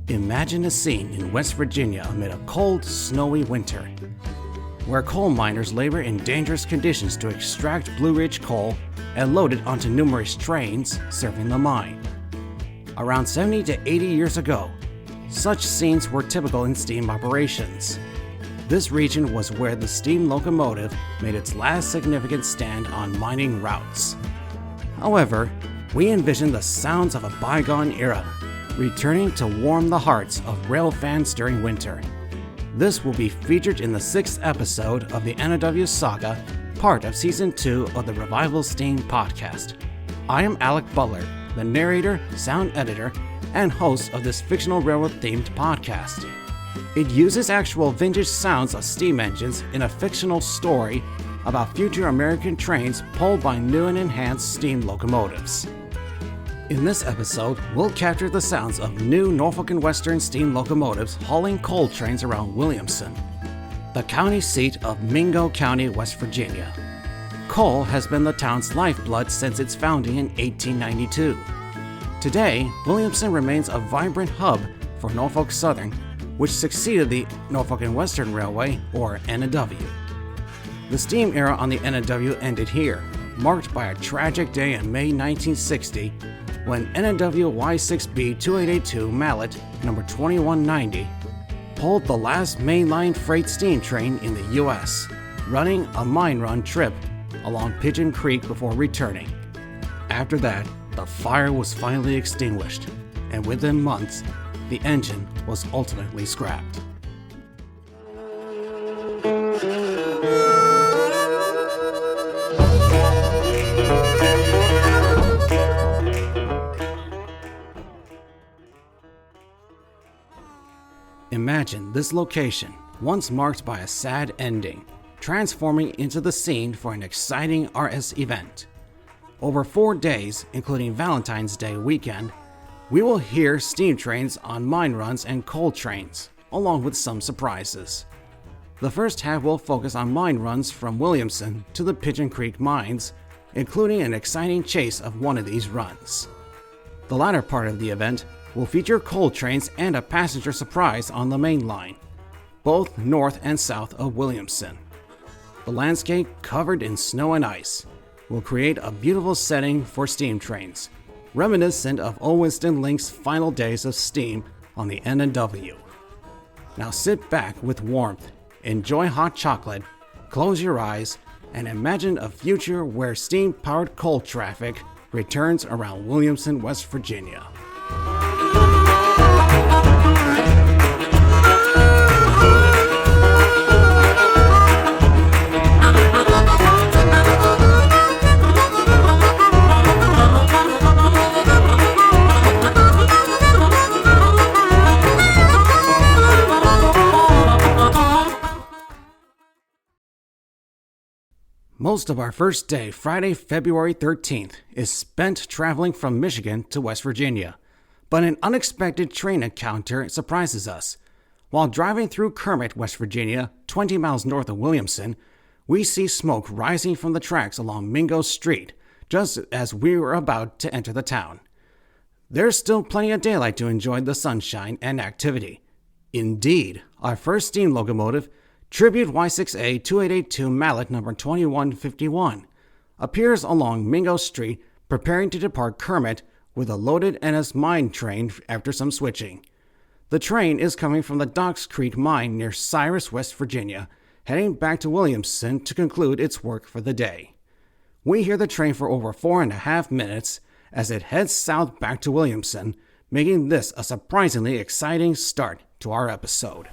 Imagine a scene in West Virginia amid a cold, snowy winter, where coal miners labor in dangerous conditions to extract Blue Ridge coal and load it onto numerous trains serving the mine. Around 70 to 80 years ago, such scenes were typical in steam operations. This region was where the steam locomotive made its last significant stand on mining routes. However, we envision the sounds of a bygone era, returning to warm the hearts of rail fans during winter. This will be featured in the 6th episode of the N&W Saga, part of Season 2 of the Revival Steam podcast. I am Alec Butler, the narrator, sound editor, and host of this fictional railroad-themed podcast. It uses actual vintage sounds of steam engines in a fictional story about future American trains pulled by new and enhanced steam locomotives. In this episode, we'll capture the sounds of new Norfolk and Western steam locomotives hauling coal trains around Williamson, the county seat of Mingo County, West Virginia. Coal has been the town's lifeblood since its founding in 1892. Today, Williamson remains a vibrant hub for Norfolk Southern, which succeeded the Norfolk and Western Railway, or N&W. The steam era on the N&W ended here, marked by a tragic day in May 1960 when N&W Y6b 2882 Mallet number 2190 pulled the last mainline freight steam train in the U.S., running a mine run trip along Pigeon Creek before returning. After that, the fire was finally extinguished, and within months, the engine was ultimately scrapped. Imagine this location, once marked by a sad ending, transforming into the scene for an exciting RS event. Over 4 days, including Valentine's Day weekend, we will hear steam trains on mine runs and coal trains, along with some surprises. The first half will focus on mine runs from Williamson to the Pigeon Creek mines, including an exciting chase of one of these runs. The latter part of the event will feature coal trains and a passenger surprise on the main line, both north and south of Williamson. The landscape, covered in snow and ice, will create a beautiful setting for steam trains, reminiscent of Old Winston Link's final days of steam on the N&W. Now sit back with warmth, enjoy hot chocolate, close your eyes, and imagine a future where steam-powered coal traffic returns around Williamson, West Virginia. Most of our first day, Friday, February 13th, is spent traveling from Michigan to West Virginia. But an unexpected train encounter surprises us. While driving through Kermit, West Virginia, 20 miles north of Williamson, we see smoke rising from the tracks along Mingo Street, just as we were about to enter the town. There's still plenty of daylight to enjoy the sunshine and activity. Indeed, our first steam locomotive, Tribute Y6a 2882 Mallet number 2151, appears along Mingo Street, preparing to depart Kermit with a loaded NS mine train after some switching. The train is coming from the Docks Creek mine near Cyrus, West Virginia, heading back to Williamson to conclude its work for the day. We hear the train for over 4.5 minutes as it heads south back to Williamson, making this a surprisingly exciting start to our episode.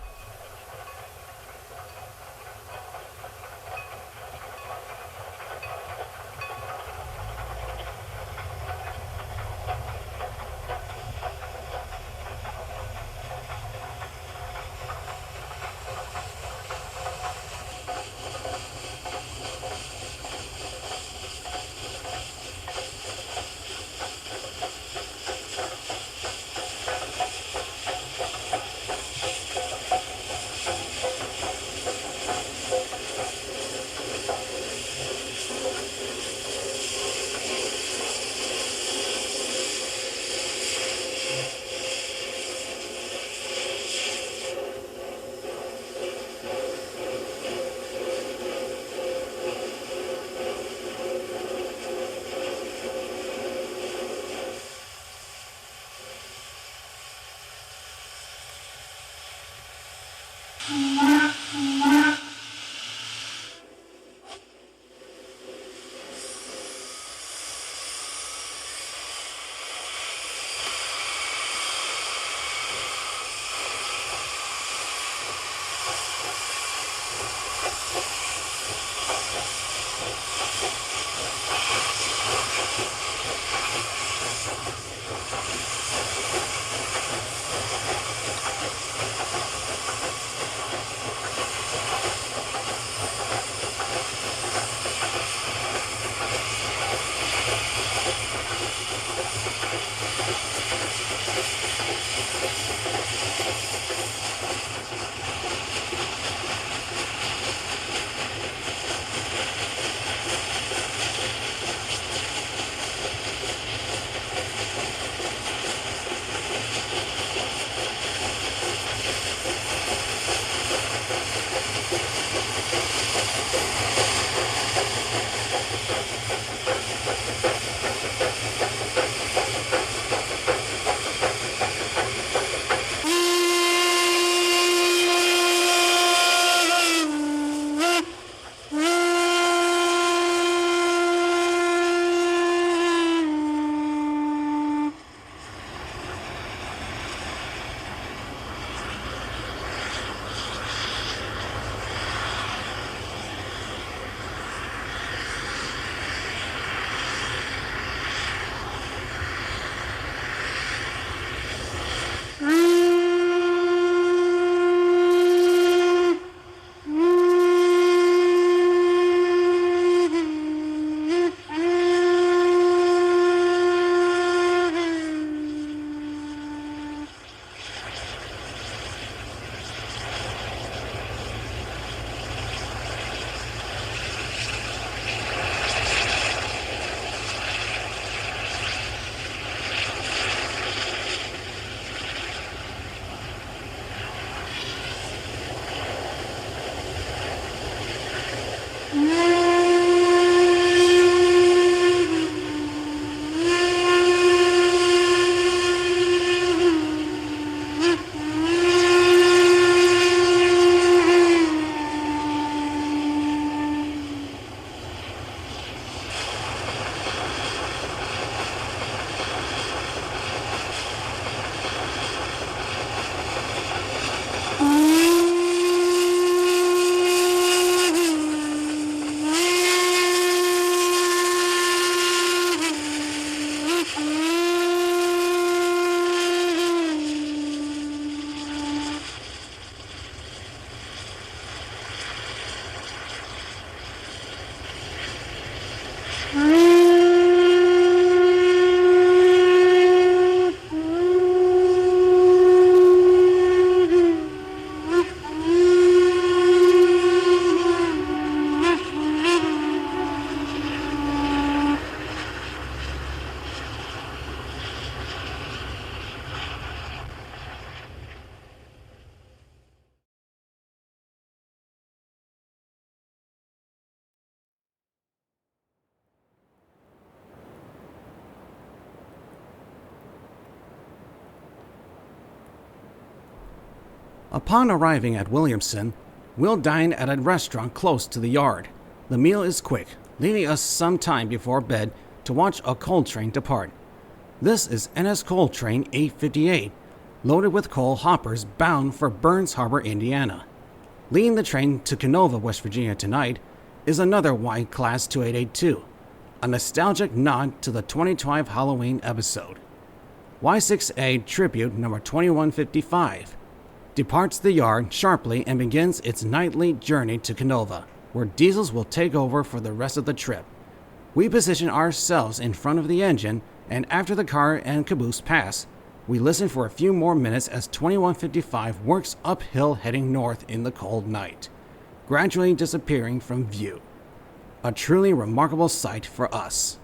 Upon arriving at Williamson, we'll dine at a restaurant close to the yard. The meal is quick, leaving us some time before bed to watch a coal train depart. This is NS Coal Train 858, loaded with coal hoppers bound for Burns Harbor, Indiana. Leading the train to Canova, West Virginia tonight is another Y-Class 2882, a nostalgic nod to the 2012 Halloween episode. Y6A Tribute number 2155 departs the yard sharply and begins its nightly journey to Canova, where diesels will take over for the rest of the trip. We position ourselves in front of the engine, and after the car and caboose pass, we listen for a few more minutes as 2155 works uphill heading north in the cold night, gradually disappearing from view. A truly remarkable sight for us.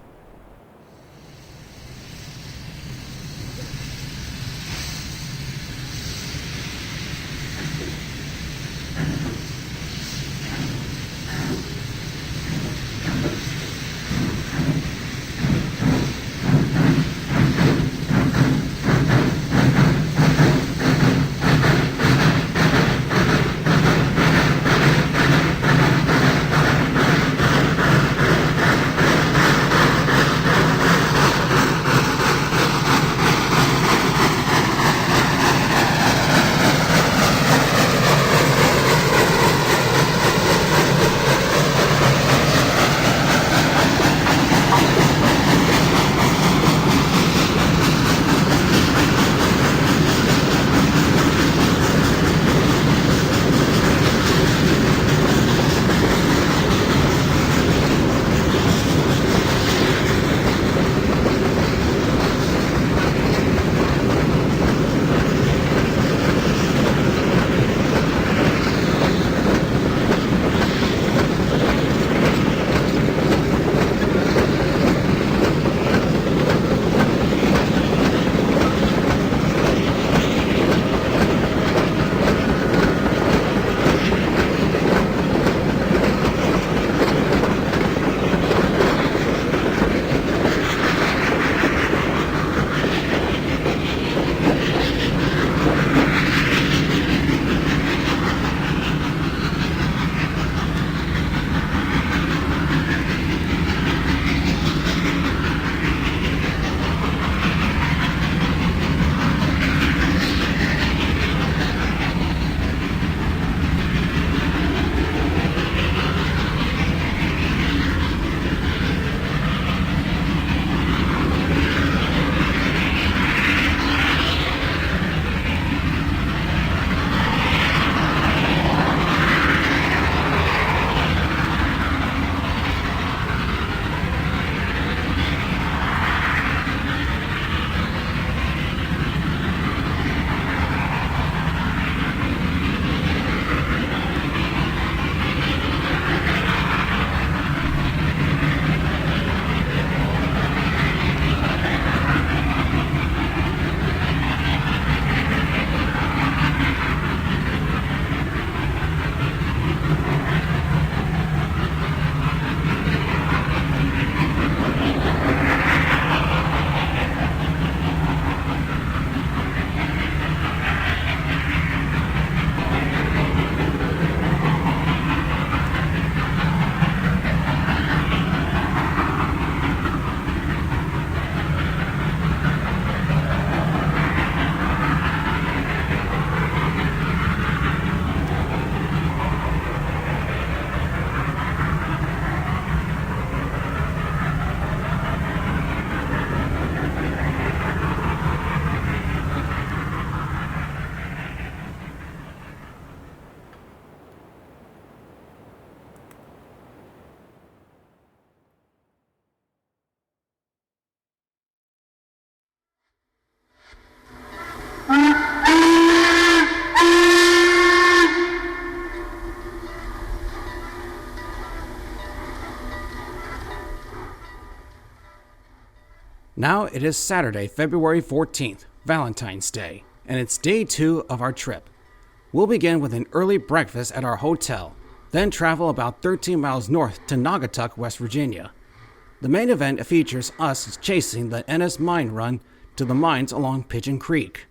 Now it is Saturday, February 14th, Valentine's Day, and it's day 2 of our trip. We'll begin with an early breakfast at our hotel, then travel about 13 miles north to Naugatuck, West Virginia. The main event features us chasing the NS mine run to the mines along Pigeon Creek.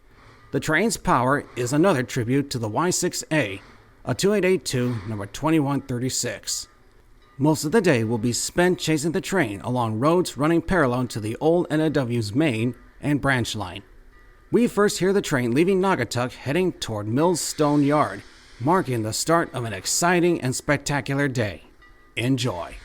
The train's power is another tribute to the Y6A, a 2882 number 2136. Most of the day will be spent chasing the train along roads running parallel to the old N&W's main and branch line. We first hear the train leaving Naugatuck heading toward Millstone Yard, marking the start of an exciting and spectacular day. Enjoy.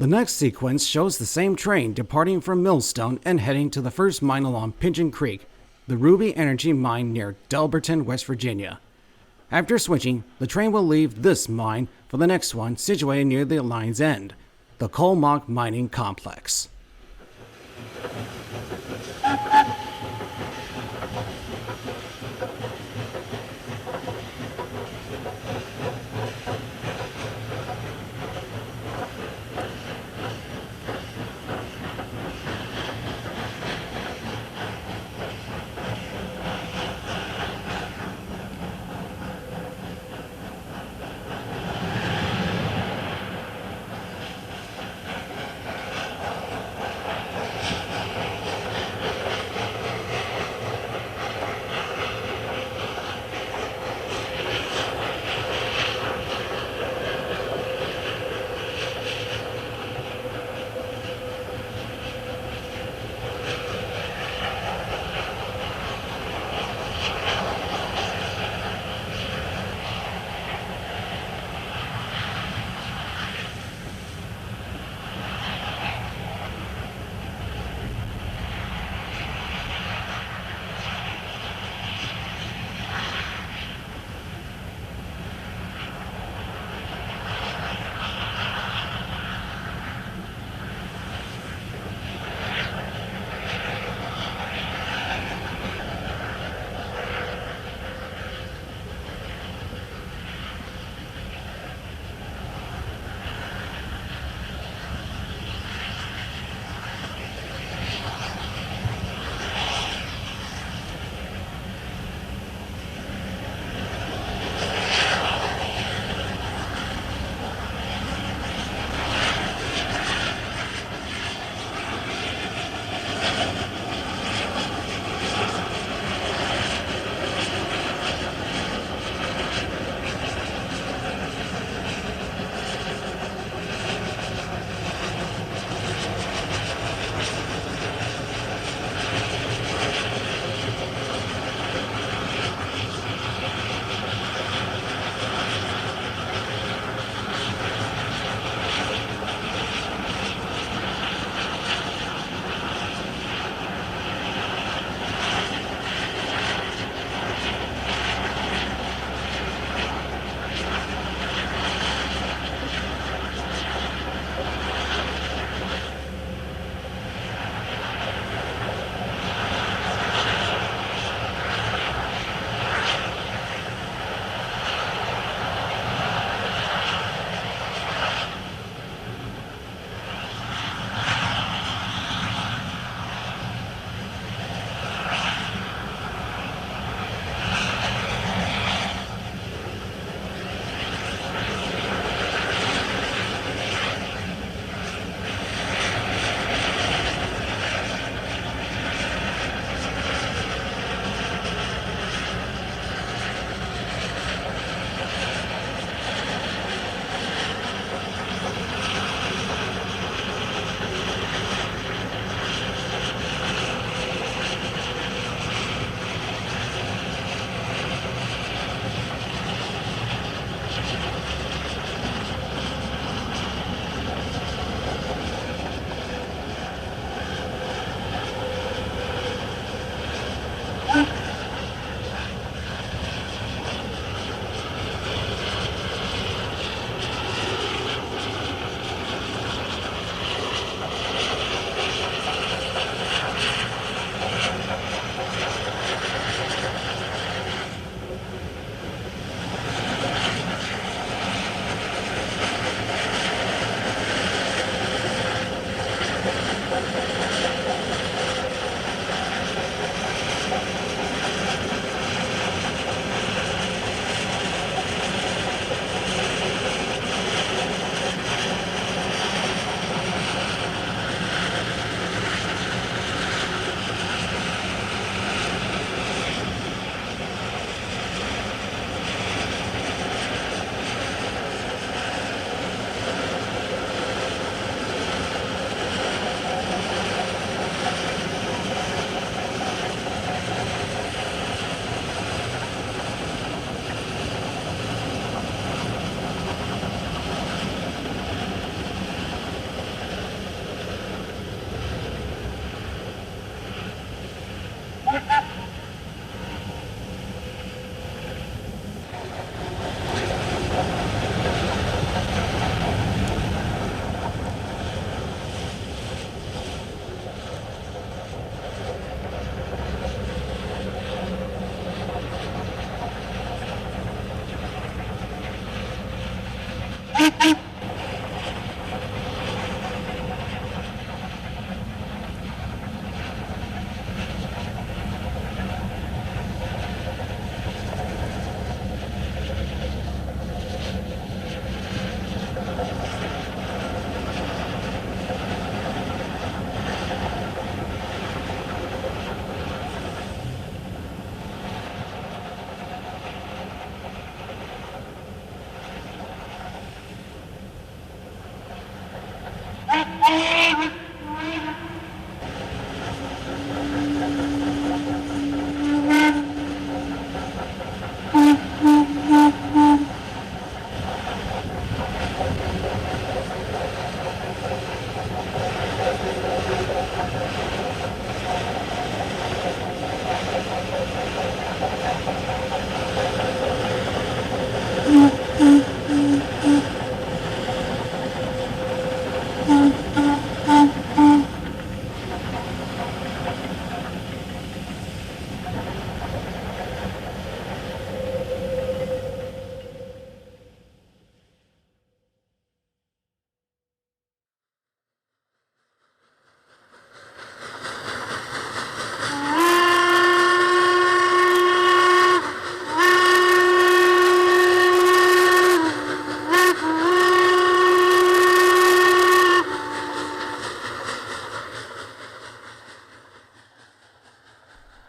The next sequence shows the same train departing from Millstone and heading to the first mine along Pigeon Creek, the Ruby Energy mine near Delberton, West Virginia. After switching, the train will leave this mine for the next one situated near the line's end, the Colmock Mining Complex.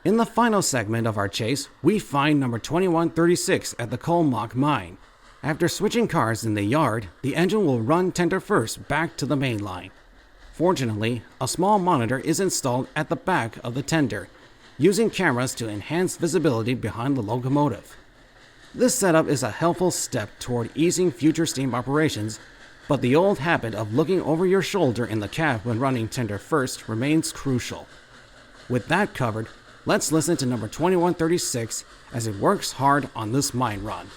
In the final segment of our chase, we find number 2136 at the coal muck mine. After switching cars in the yard, the engine will run tender first back to the main line. Fortunately, a small monitor is installed at the back of the tender, using cameras to enhance visibility behind the locomotive. This setup is a helpful step toward easing future steam operations, but the old habit of looking over your shoulder in the cab when running tender first remains crucial. With that covered, let's listen to number 2136 as it works hard on this mine run.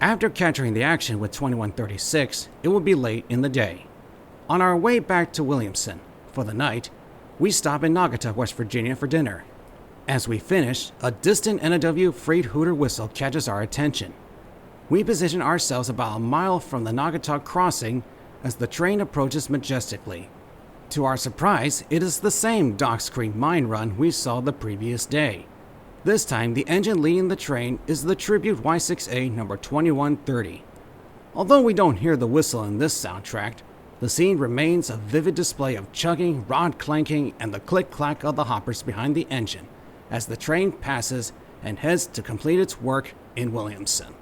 After capturing the action with 2136, it would be late in the day. On our way back to Williamson for the night, we stop in Naugatuck, West Virginia for dinner. As we finish, a distant N&W freight hooter whistle catches our attention. We position ourselves about a mile from the Naugatuck crossing as the train approaches majestically. To our surprise, it is the same Docks Creek mine run we saw the previous day. This time, the engine leading the train is the Tribute Y6A number 2130. Although we don't hear the whistle in this soundtrack, the scene remains a vivid display of chugging, rod clanking, and the click-clack of the hoppers behind the engine as the train passes and heads to complete its work in Williamson.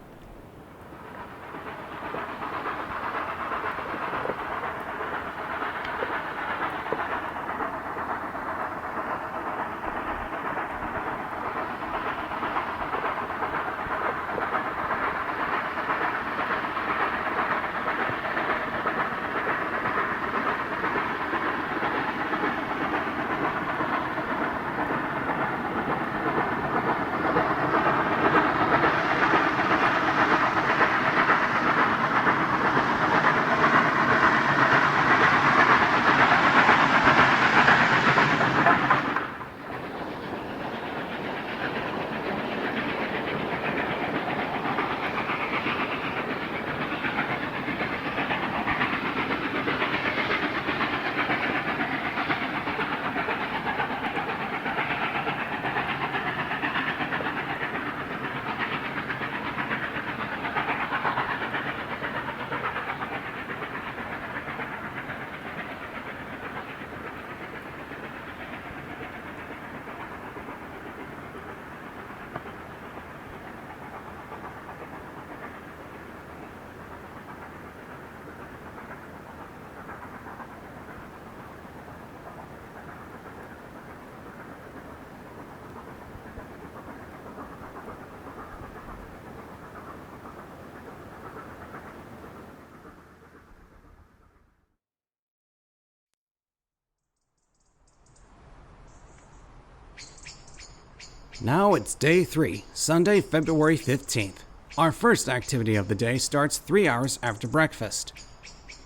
Now it's day 3, Sunday, February 15th. Our first activity of the day starts 3 hours after breakfast.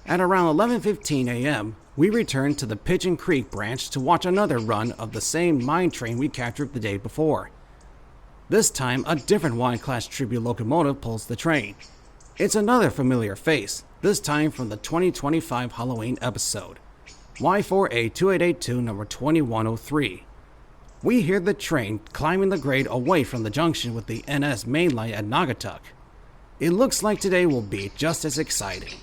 At around 11:15 a.m., we return to the Pigeon Creek branch to watch another run of the same mine train we captured the day before. This time, a different Y-class Tribute locomotive pulls the train. It's another familiar face, this time from the 2025 Halloween episode, Y4A2882 number 2103. We hear the train climbing the grade away from the junction with the NS main line at Naugatuck. It looks like today will be just as exciting.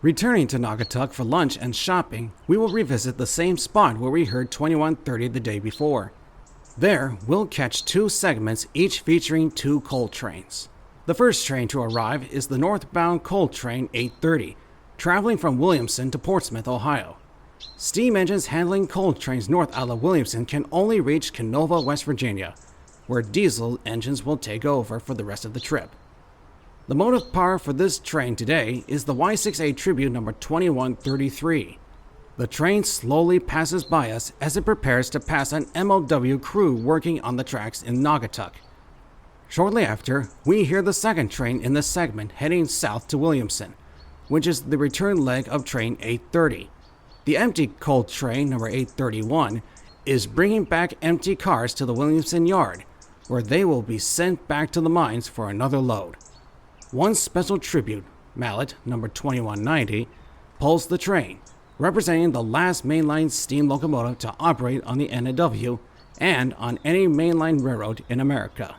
Returning to Naugatuck for lunch and shopping, we will revisit the same spot where we heard 2130 the day before. There, we'll catch 2 segments, each featuring 2 coal trains. The first train to arrive is the northbound coal train 830, traveling from Williamson to Portsmouth, Ohio. Steam engines handling coal trains north out of Williamson can only reach Canova, West Virginia, where diesel engines will take over for the rest of the trip. The motive power for this train today is the Y6A Tribute number 2133. The train slowly passes by us as it prepares to pass an MLW crew working on the tracks in Naugatuck. Shortly after, we hear the second train in this segment heading south to Williamson, which is the return leg of train 830. The empty coal train number 831 is bringing back empty cars to the Williamson yard, where they will be sent back to the mines for another load. One special tribute, Mallet number 2190, pulls the train, representing the last mainline steam locomotive to operate on the N&W and on any mainline railroad in America.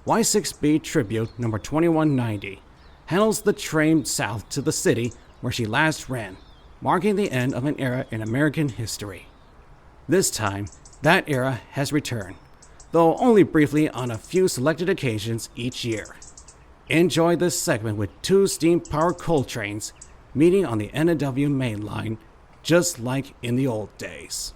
Y6b Tribute number 2190 handles the train south to the city where she last ran, marking the end of an era in American history. This time, that era has returned, though only briefly on a few selected occasions each year. Enjoy this segment with 2 steam-powered coal trains meeting on the N&W main line, just like in the old days.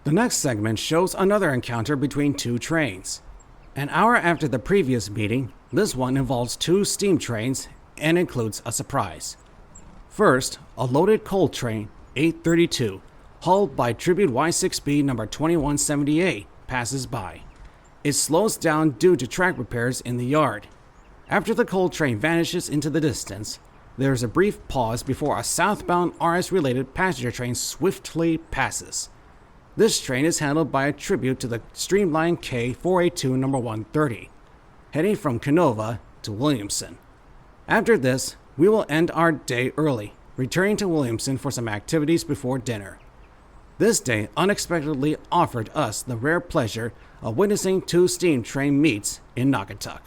The next segment shows another encounter between two trains. An hour after the previous meeting, this one involves two steam trains and includes a surprise. First, a loaded coal train, 832, hauled by Tribute Y6b number 2178, passes by. It slows down due to track repairs in the yard. After the coal train vanishes into the distance, there is a brief pause before a southbound RS-related passenger train swiftly passes. This train is handled by a Tribute to the Streamline K482 number 130, heading from Canova to Williamson. After this, we will end our day early, returning to Williamson for some activities before dinner. This day unexpectedly offered us the rare pleasure of witnessing two steam train meets in Naugatuck.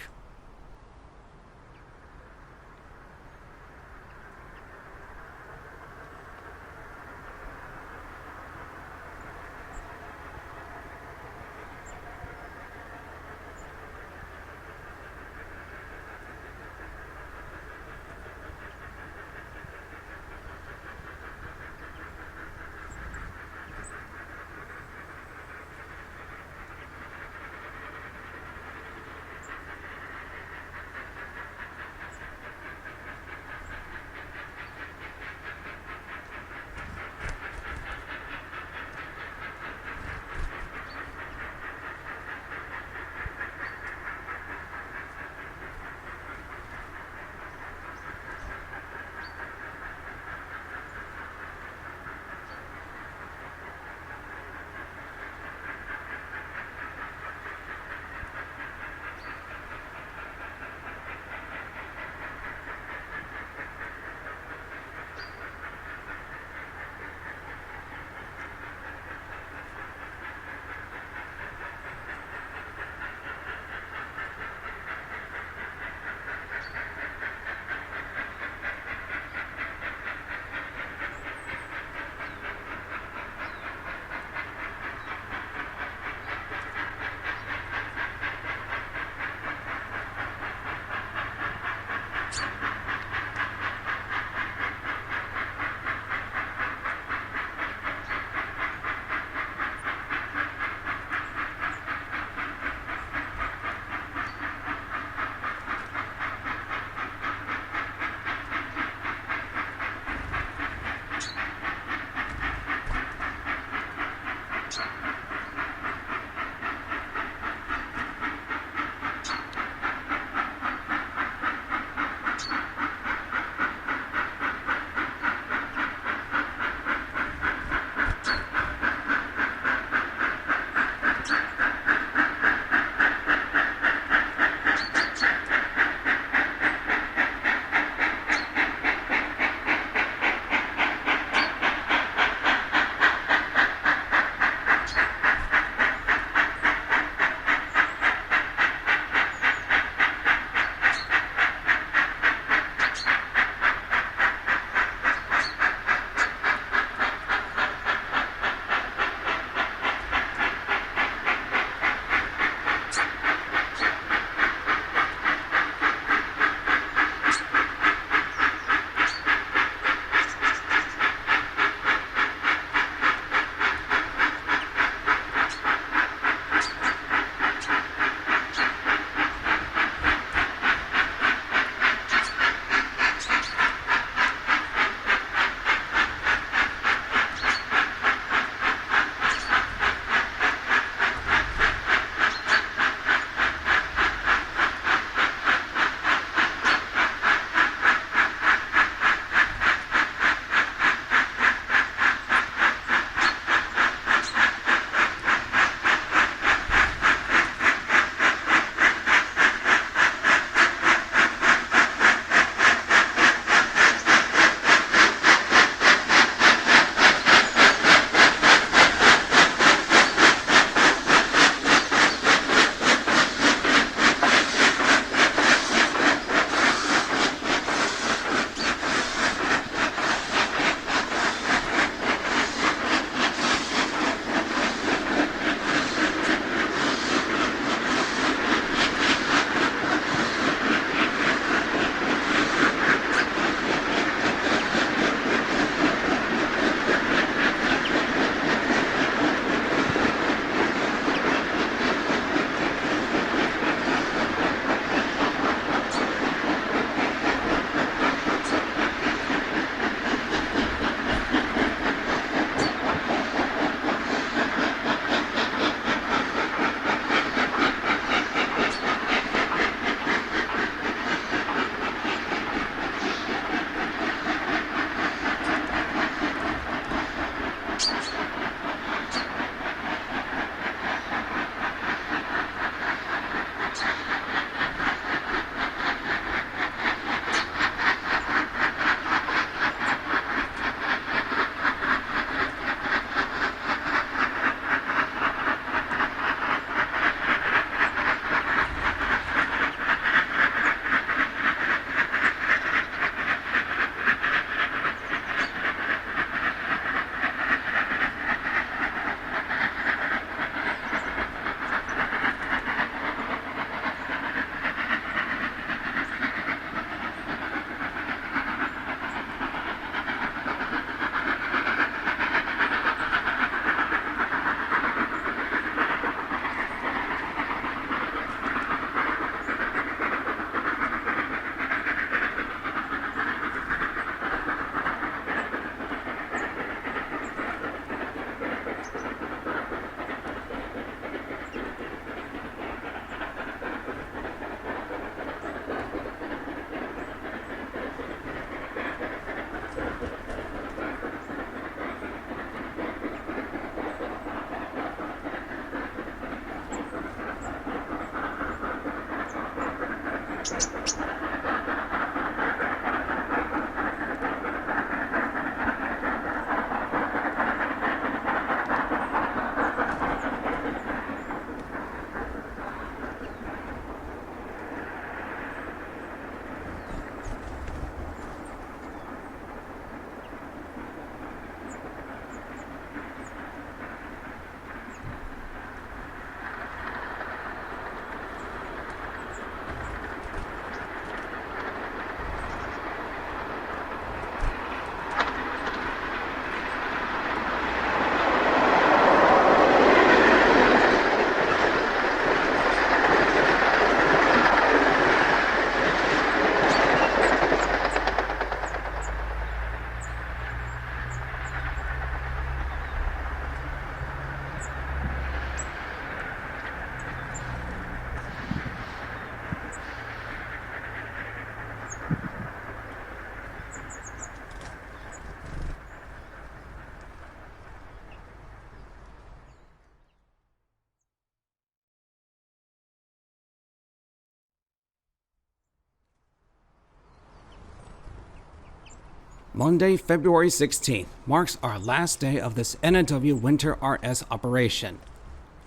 Monday, February 16th marks our last day of this N&W Winter RS operation.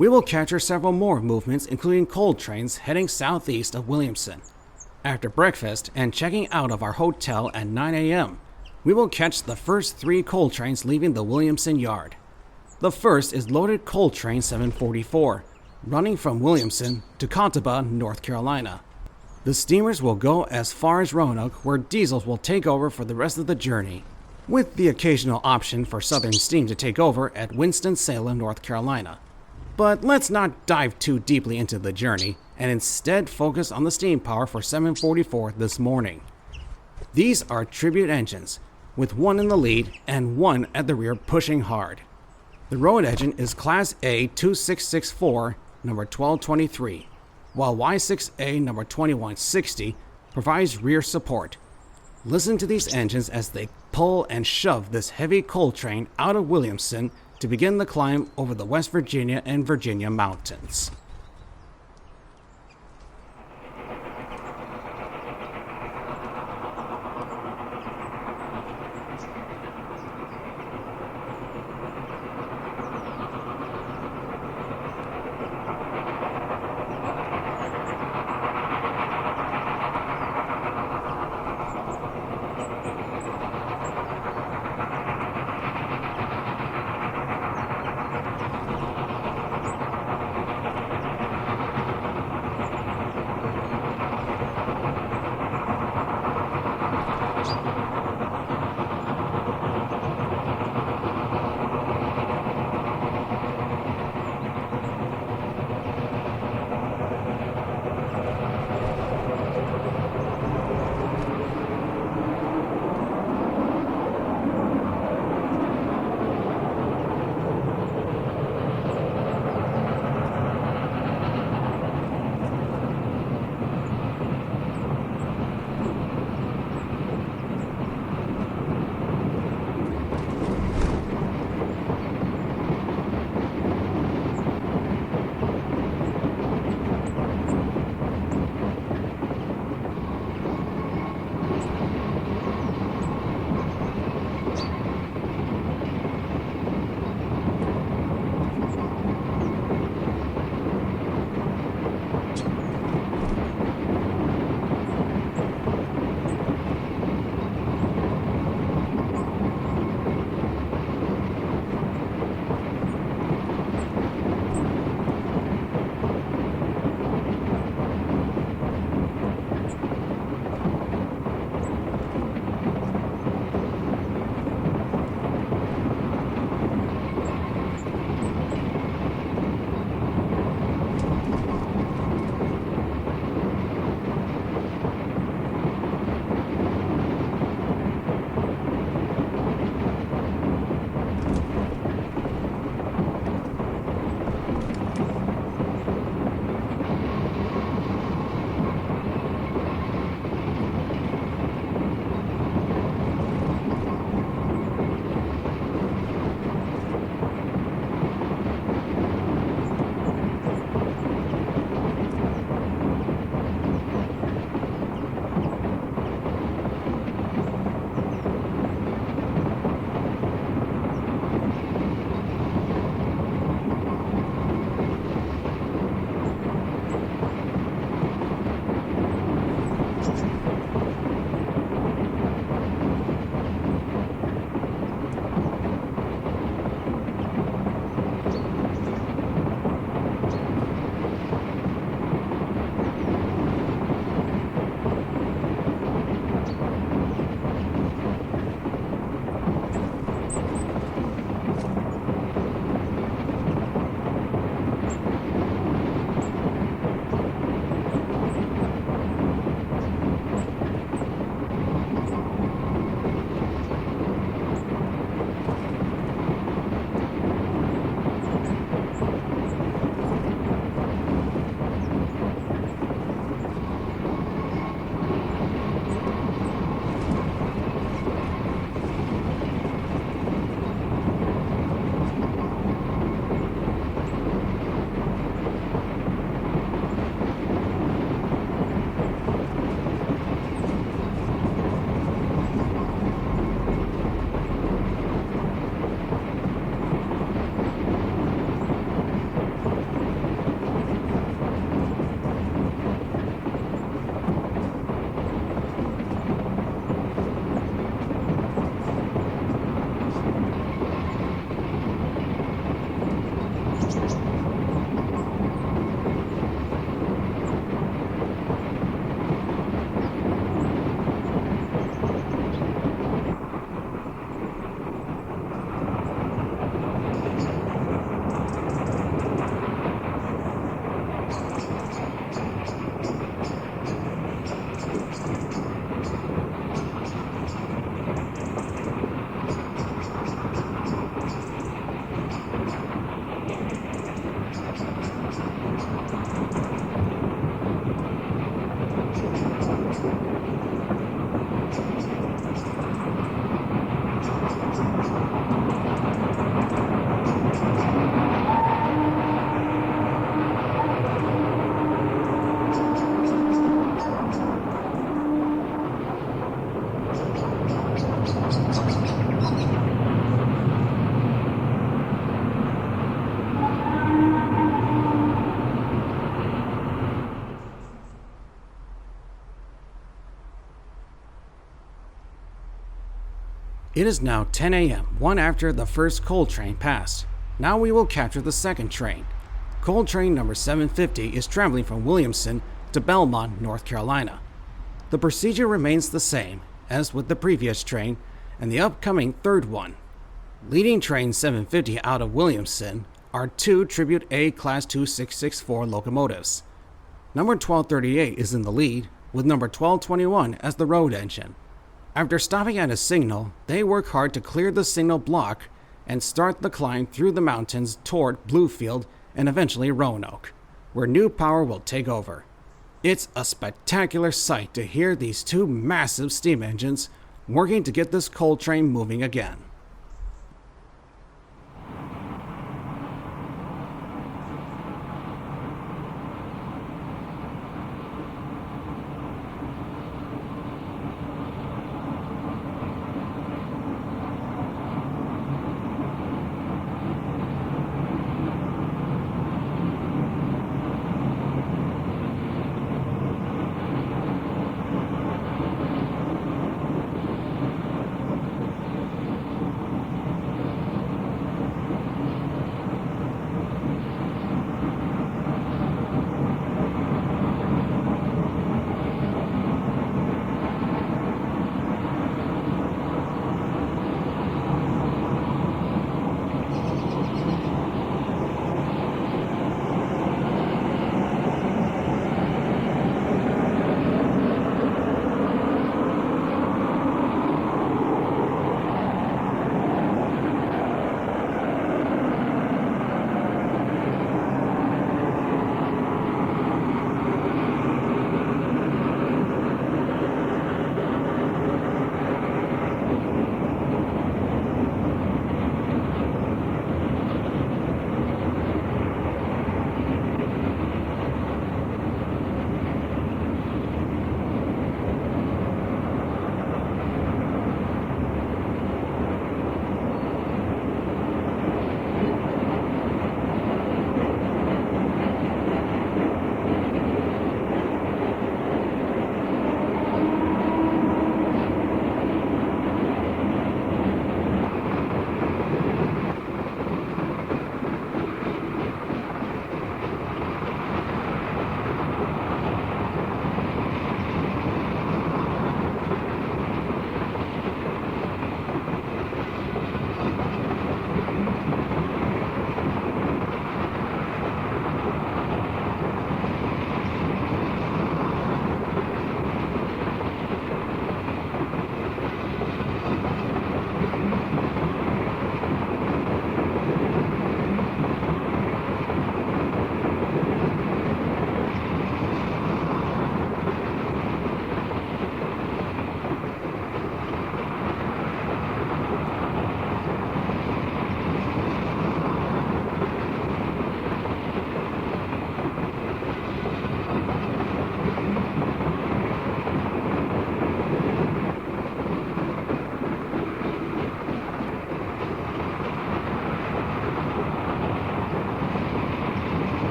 We will capture several more movements, including coal trains heading southeast of Williamson. After breakfast and checking out of our hotel at 9 a.m., we will catch the first 3 coal trains leaving the Williamson yard. The first is loaded coal train 744, running from Williamson to Contaba, North Carolina. The steamers will go as far as Roanoke, where diesels will take over for the rest of the journey, with the occasional option for Southern Steam to take over at Winston-Salem, North Carolina. But let's not dive too deeply into the journey, and instead focus on the steam power for 744 this morning. These are tribute engines, with one in the lead and one at the rear pushing hard. The road engine is Class A 2664, number 1223, while Y6A number 2160 provides rear support. Listen to these engines as they pull and shove this heavy coal train out of Williamson to begin the climb over the West Virginia and Virginia mountains. It is now 10 a.m., one after the first coal train passed. Now we will capture the second train. Coal train number 750 is traveling from Williamson to Belmont, North Carolina. The procedure remains the same as with the previous train and the upcoming third one. Leading train 750 out of Williamson are two Tribute A Class 2664 locomotives. Number 1238 is in the lead, with number 1221 as the road engine. After stopping at a signal, they work hard to clear the signal block and start the climb through the mountains toward Bluefield and eventually Roanoke, where new power will take over. It's a spectacular sight to hear these two massive steam engines working to get this coal train moving again.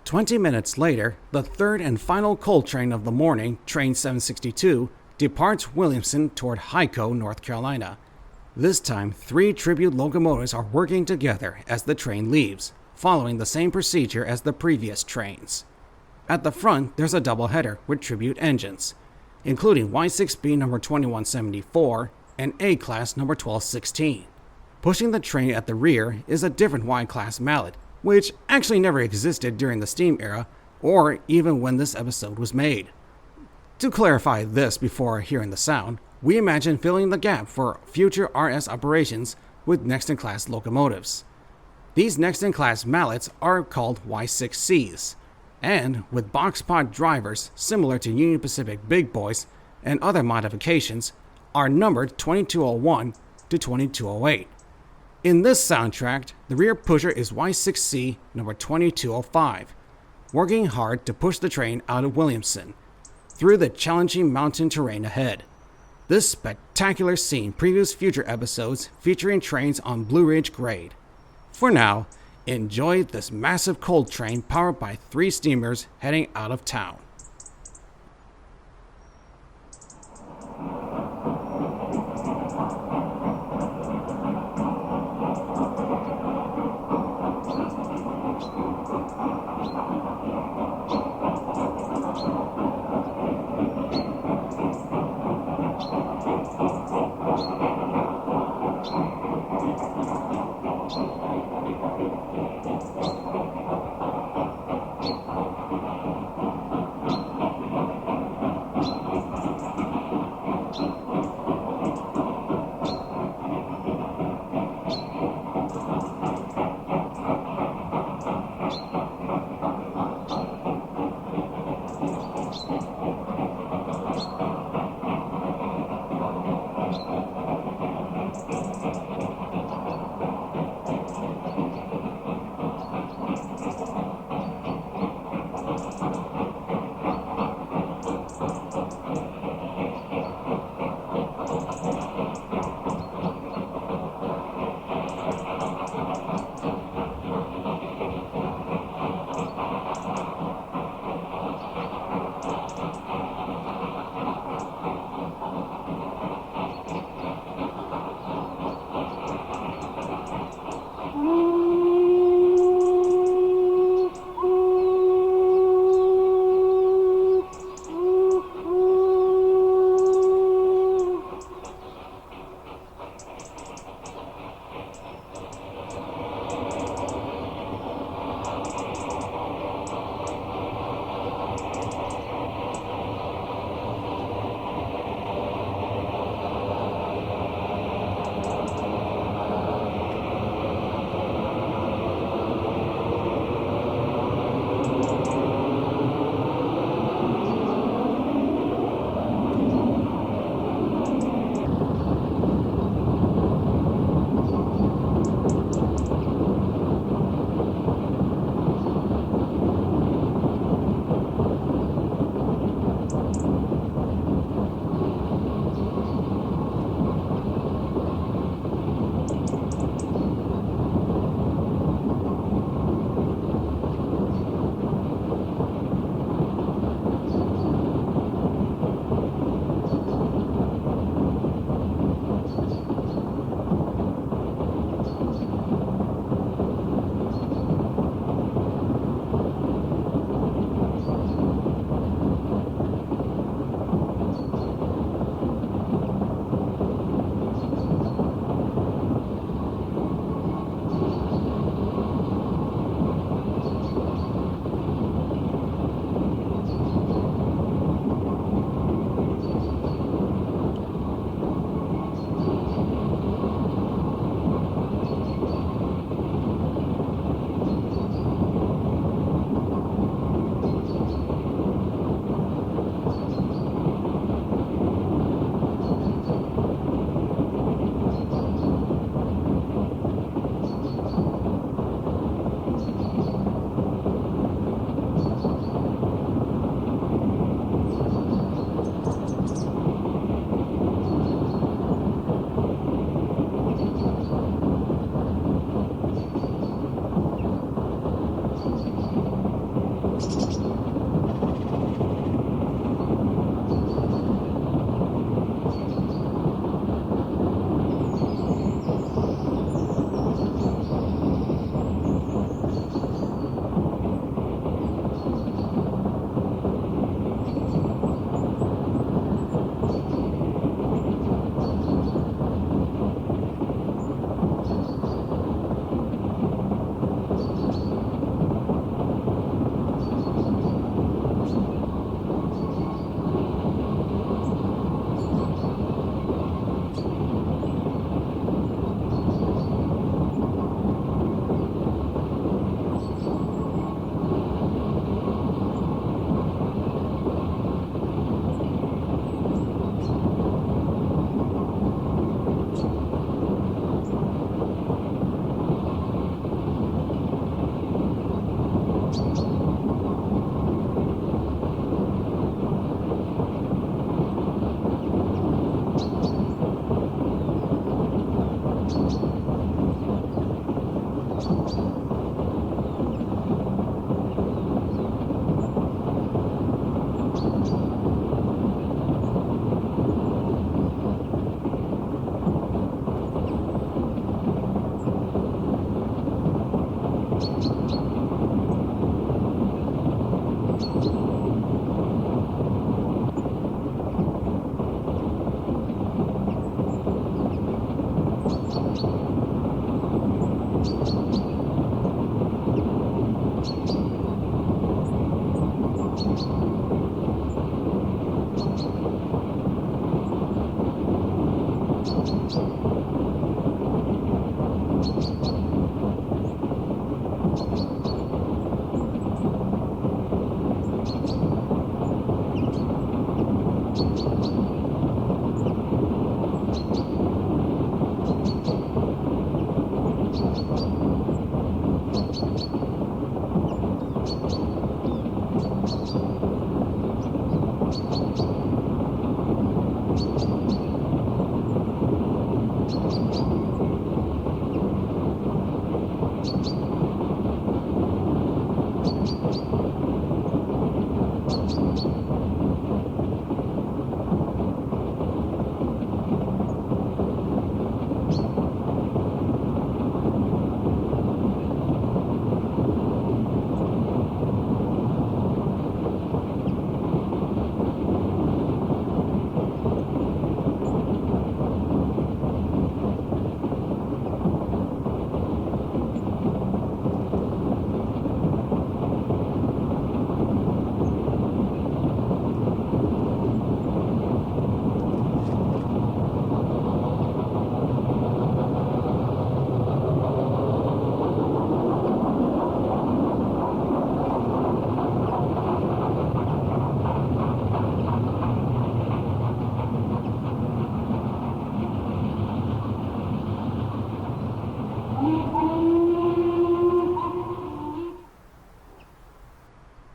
"20 minutes later, the third and final coal train of the morning, train 762, departs Williamson toward Hyco, North Carolina. This time, 3 Tribute locomotives are working together as the train leaves, following the same procedure as the previous trains. At the front, there's a doubleheader with Tribute engines, including Y6b number 2174 and A-Class number 1216. Pushing the train at the rear is a different Y-Class mallet, which actually never existed during the steam era or even when this episode was made. To clarify this before hearing the sound, we imagine filling the gap for future RS operations with next-in-class locomotives. These next-in-class mallets are called Y6Cs, and with box pod drivers similar to Union Pacific Big Boys and other modifications, are numbered 2201 to 2208. In this soundtrack, the rear pusher is Y6C number 2205, working hard to push the train out of Williamson through the challenging mountain terrain ahead. This spectacular scene previews future episodes featuring trains on Blue Ridge grade. For now, enjoy this massive coal train powered by 3 steamers heading out of town.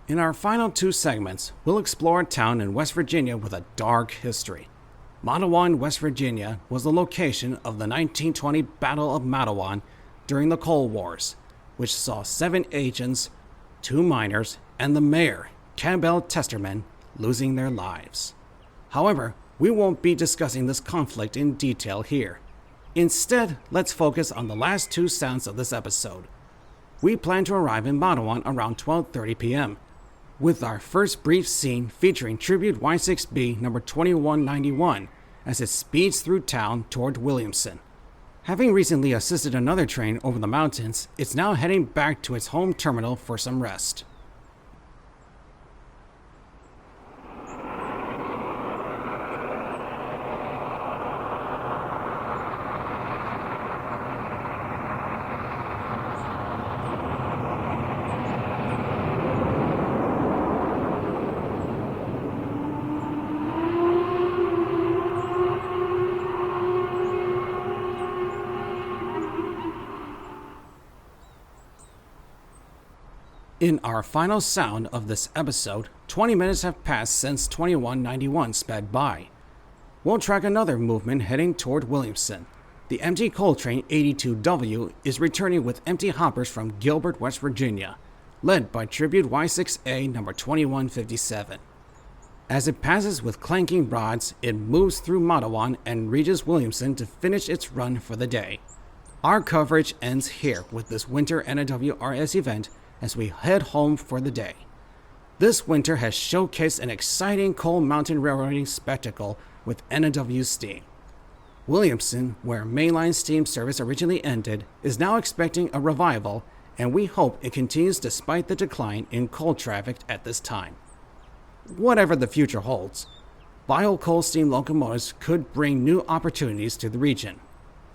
In our final two segments, we'll explore a town in West Virginia with a dark history. Matawan, West Virginia was the location of the 1920 Battle of Matawan during the Cold Wars, which saw 7 agents, 2 miners, and the mayor, Campbell Testerman, losing their lives. However, we won't be discussing this conflict in detail here. Instead, let's focus on the last 2 sounds of this episode. We plan to arrive in Matawan around 12:30 p.m., with our first brief scene featuring Tribute Y6b number 2191 as it speeds through town toward Williamson. Having recently assisted another train over the mountains, it's now heading back to its home terminal for some rest. In our final sound of this episode, 20 minutes have passed since 2191 sped by. We'll track another movement heading toward Williamson. The empty coal train 82W is returning with empty hoppers from Gilbert, West Virginia, led by Tribute Y6A number 2157. As it passes with clanking rods, it moves through Matawan and reaches Williamson to finish its run for the day. Our coverage ends here with this winter N&W YS event as we head home for the day. This winter has showcased an exciting coal mountain railroading spectacle with N&W steam. Williamson, where mainline steam service originally ended, is now expecting a revival, and we hope it continues despite the decline in coal traffic at this time. Whatever the future holds, bio coal steam locomotives could bring new opportunities to the region.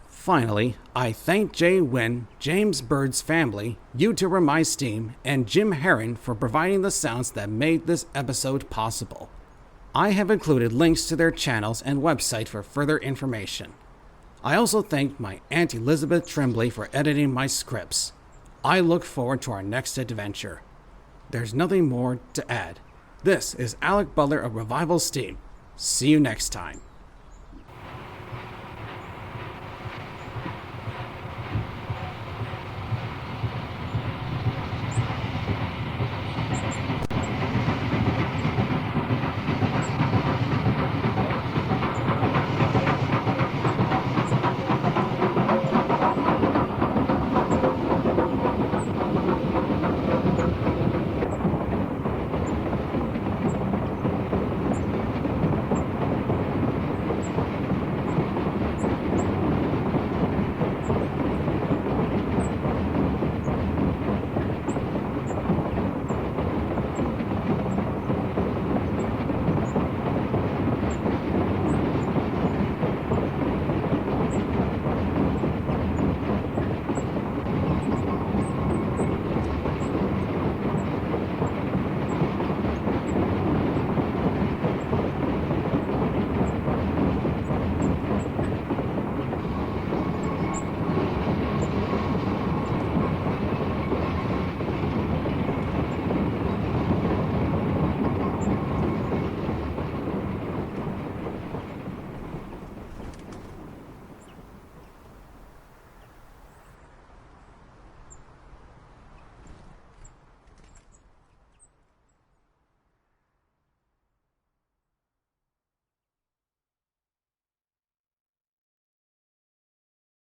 Finally, I thank Jay Winn, James Bird's family, YouTuber My Steam, and Jim Herron for providing the sounds that made this episode possible. I have included links to their channels and website for further information. I also thank my Aunt Elizabeth Tremblay for editing my scripts. I look forward to our next adventure. There's nothing more to add. This is Alec Butler of Revival Steam. See you next time.